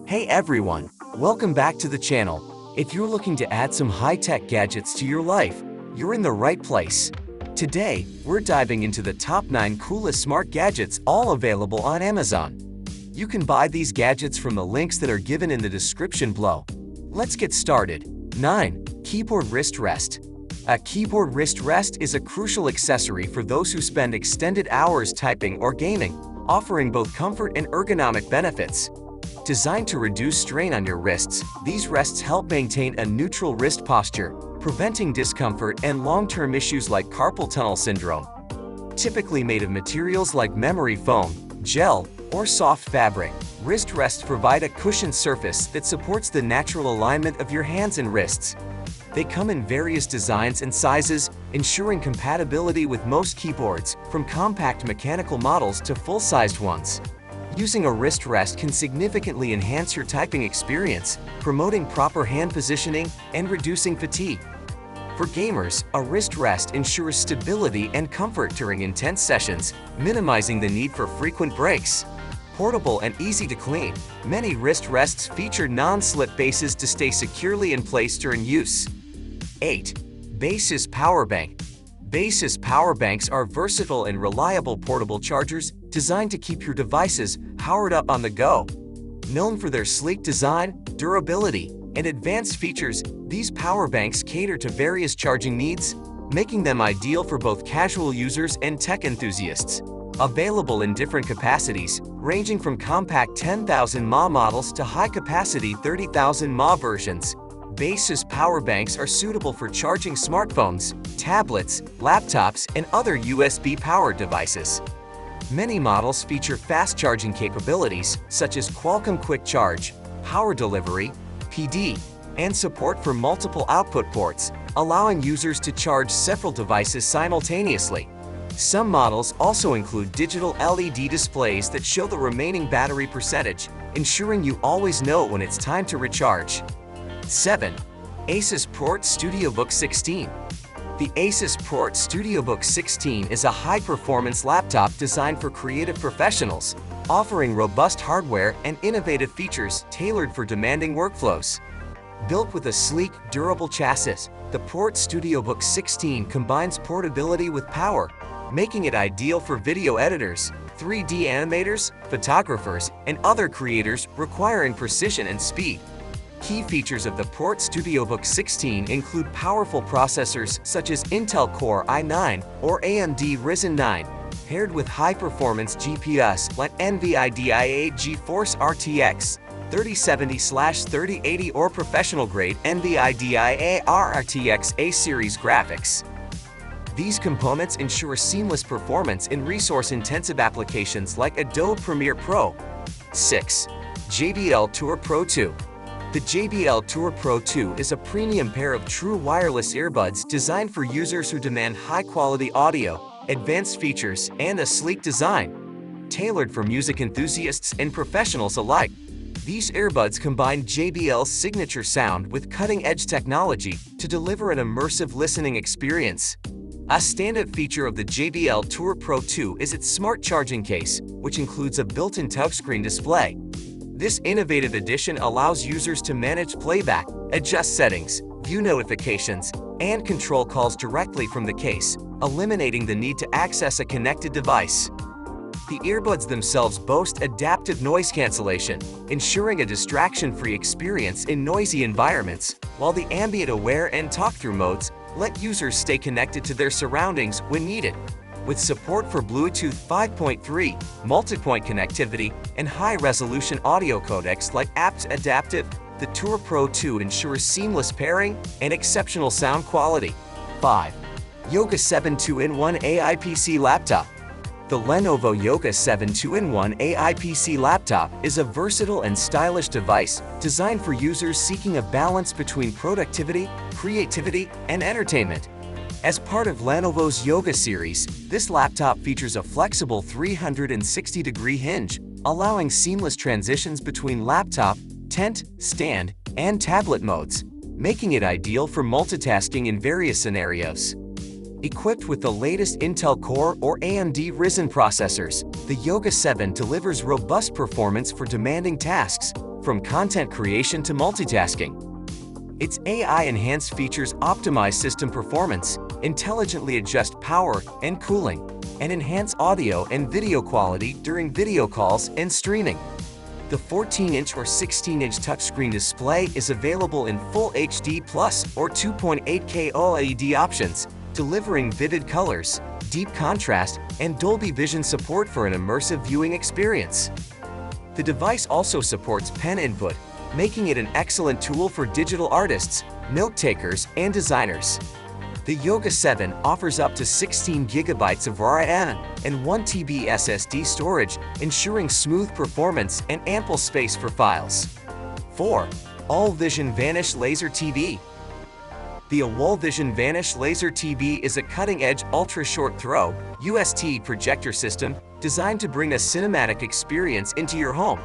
Hey everyone, welcome back to the channel. If you're looking to add some high-tech gadgets to your life, you're in the right place. Today, we're diving into the top 9 coolest smart gadgets all available on Amazon. You can buy these gadgets from the links that are given in the description below. Let's get started. 9. Keyboard Wrist Rest. A keyboard wrist rest is a crucial accessory for those who spend extended hours typing or gaming, offering both comfort and ergonomic benefits. Designed to reduce strain on your wrists, these rests help maintain a neutral wrist posture, preventing discomfort and long-term issues like carpal tunnel syndrome. Typically made of materials like memory foam, gel, or soft fabric, wrist rests provide a cushioned surface that supports the natural alignment of your hands and wrists. They come in various designs and sizes, ensuring compatibility with most keyboards, from compact mechanical models to full-sized ones. Using a wrist rest can significantly enhance your typing experience, promoting proper hand positioning and reducing fatigue. For gamers, a wrist rest ensures stability and comfort during intense sessions, minimizing the need for frequent breaks. Portable and easy to clean, many wrist rests feature non-slip bases to stay securely in place during use. 8. Basis Power Bank. Basis power banks are versatile and reliable portable chargers designed to keep your devices powered up on the go. Known for their sleek design, durability, and advanced features, these power banks cater to various charging needs, making them ideal for both casual users and tech enthusiasts. Available in different capacities, ranging from compact 10,000 mAh models to high-capacity 30,000 mAh versions, Basis power banks are suitable for charging smartphones, tablets, laptops, and other USB-powered devices. Many models feature fast charging capabilities such as Qualcomm Quick Charge, Power Delivery, PD, and support for multiple output ports, allowing users to charge several devices simultaneously. Some models also include digital LED displays that show the remaining battery percentage, ensuring you always know when it's time to recharge. 7. Asus Port StudioBook 16. The Asus Port StudioBook 16 is a high-performance laptop designed for creative professionals, offering robust hardware and innovative features tailored for demanding workflows. Built with a sleek, durable chassis, the Port StudioBook 16 combines portability with power, making it ideal for video editors, 3D animators, photographers, and other creators requiring precision and speed. Key features of the Port StudioBook 16 include powerful processors such as Intel Core i9 or AMD Ryzen 9, paired with high-performance GPUs like NVIDIA GeForce RTX 3070/3080 or professional-grade NVIDIA RTX A-series graphics. These components ensure seamless performance in resource-intensive applications like Adobe Premiere Pro. 6. JBL Tour Pro 2. The JBL Tour Pro 2 is a premium pair of true wireless earbuds designed for users who demand high-quality audio, advanced features, and a sleek design. Tailored for music enthusiasts and professionals alike, these earbuds combine JBL's signature sound with cutting-edge technology to deliver an immersive listening experience. A standout feature of the JBL Tour Pro 2 is its smart charging case, which includes a built-in touchscreen display. This innovative addition allows users to manage playback, adjust settings, view notifications, and control calls directly from the case, eliminating the need to access a connected device. The earbuds themselves boast adaptive noise cancellation, ensuring a distraction-free experience in noisy environments, while the ambient aware and talk-through modes let users stay connected to their surroundings when needed. With support for Bluetooth 5.3, multi-point connectivity, and high-resolution audio codecs like apt's Adaptive, the Tour Pro 2 ensures seamless pairing and exceptional sound quality. 5. Yoga 7 2-in-1 AI PC Laptop. The Lenovo Yoga 7 2-in-1 AI PC laptop is a versatile and stylish device designed for users seeking a balance between productivity, creativity, and entertainment. As part of Lenovo's Yoga series, this laptop features a flexible 360-degree hinge, allowing seamless transitions between laptop, tent, stand, and tablet modes, making it ideal for multitasking in various scenarios. Equipped with the latest Intel Core or AMD Ryzen processors, the Yoga 7 delivers robust performance for demanding tasks, from content creation to multitasking. Its AI-enhanced features optimize system performance, intelligently adjust power and cooling, and enhance audio and video quality during video calls and streaming. The 14-inch or 16-inch touchscreen display is available in Full HD Plus or 2.8K OLED options, delivering vivid colors, deep contrast, and Dolby Vision support for an immersive viewing experience. The device also supports pen input, making it an excellent tool for digital artists, note-takers, and designers. The Yoga 7 offers up to 16 GB of RAM and 1 TB SSD storage, ensuring smooth performance and ample space for files. 4. All-Vision Vanish Laser TV. The All-Vision Vanish Laser TV is a cutting-edge ultra-short-throw UST projector system designed to bring a cinematic experience into your home.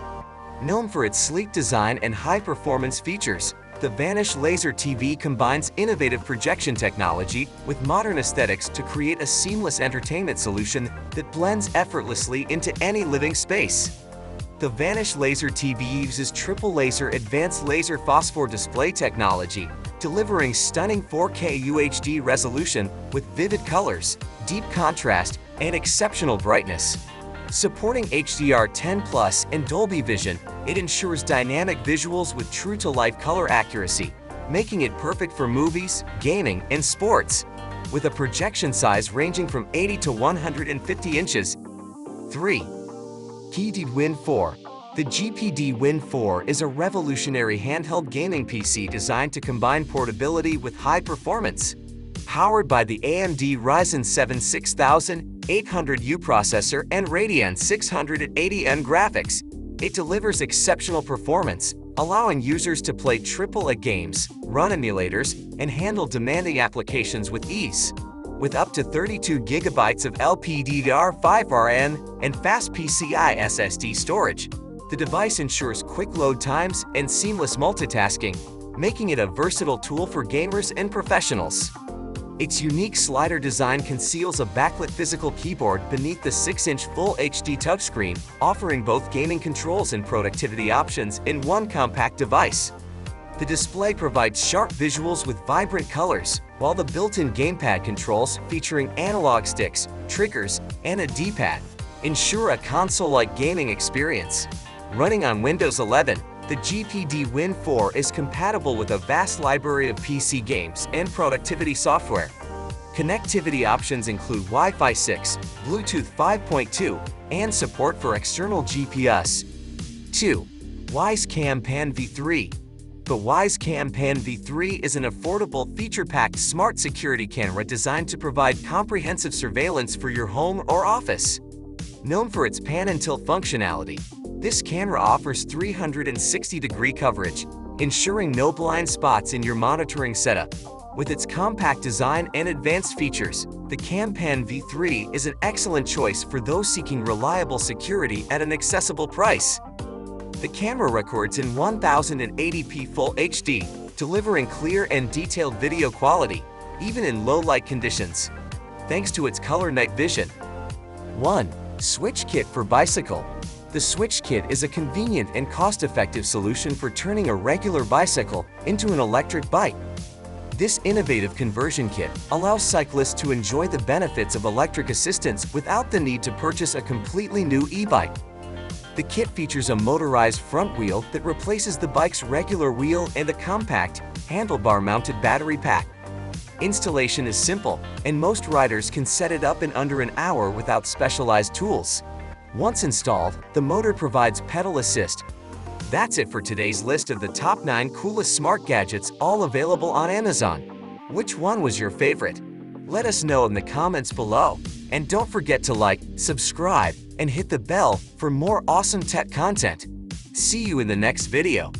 Known for its sleek design and high-performance features, the Vanish Laser TV combines innovative projection technology with modern aesthetics to create a seamless entertainment solution that blends effortlessly into any living space. The Vanish Laser TV uses triple laser advanced laser phosphor display technology, delivering stunning 4K UHD resolution with vivid colors, deep contrast, and exceptional brightness. Supporting HDR10+ and Dolby Vision, it ensures dynamic visuals with true-to-life color accuracy, making it perfect for movies, gaming, and sports. With a projection size ranging from 80 to 150 inches. 3. GPD Win 4. The GPD Win 4 is a revolutionary handheld gaming PC designed to combine portability with high performance. Powered by the AMD Ryzen 7 6800U processor and Radeon 680N graphics, it delivers exceptional performance, allowing users to play AAA games, run emulators, and handle demanding applications with ease. With up to 32 GB of LPDDR5RN and fast PCI SSD storage, the device ensures quick load times and seamless multitasking, making it a versatile tool for gamers and professionals. Its unique slider design conceals a backlit physical keyboard beneath the 6-inch Full HD touchscreen, offering both gaming controls and productivity options in one compact device. The display provides sharp visuals with vibrant colors, while the built-in gamepad controls, featuring analog sticks, triggers, and a D-pad, ensure a console-like gaming experience. Running on Windows 11, the GPD Win 4 is compatible with a vast library of PC games and productivity software. Connectivity options include Wi-Fi 6, Bluetooth 5.2, and support for external GPS. 2. WiseCam Pan V3. The WiseCam Pan V3 is an affordable, feature-packed smart security camera designed to provide comprehensive surveillance for your home or office. Known for its pan and tilt functionality, this camera offers 360-degree coverage, ensuring no blind spots in your monitoring setup. With its compact design and advanced features, the CamPan V3 is an excellent choice for those seeking reliable security at an accessible price. The camera records in 1080p Full HD, delivering clear and detailed video quality, even in low-light conditions. Thanks to its color night vision. 1. Switch Kit for Bicycle. The Switch Kit is a convenient and cost-effective solution for turning a regular bicycle into an electric bike. This innovative conversion kit allows cyclists to enjoy the benefits of electric assistance without the need to purchase a completely new e-bike. The kit features a motorized front wheel that replaces the bike's regular wheel and a compact, handlebar-mounted battery pack. Installation is simple, and most riders can set it up in under an hour without specialized tools. Once installed, the motor provides pedal assist. That's it for today's list of the top 9 coolest smart gadgets, all available on Amazon. Which one was your favorite? Let us know in the comments below. And don't forget to like, subscribe, and hit the bell for more awesome tech content. See you in the next video.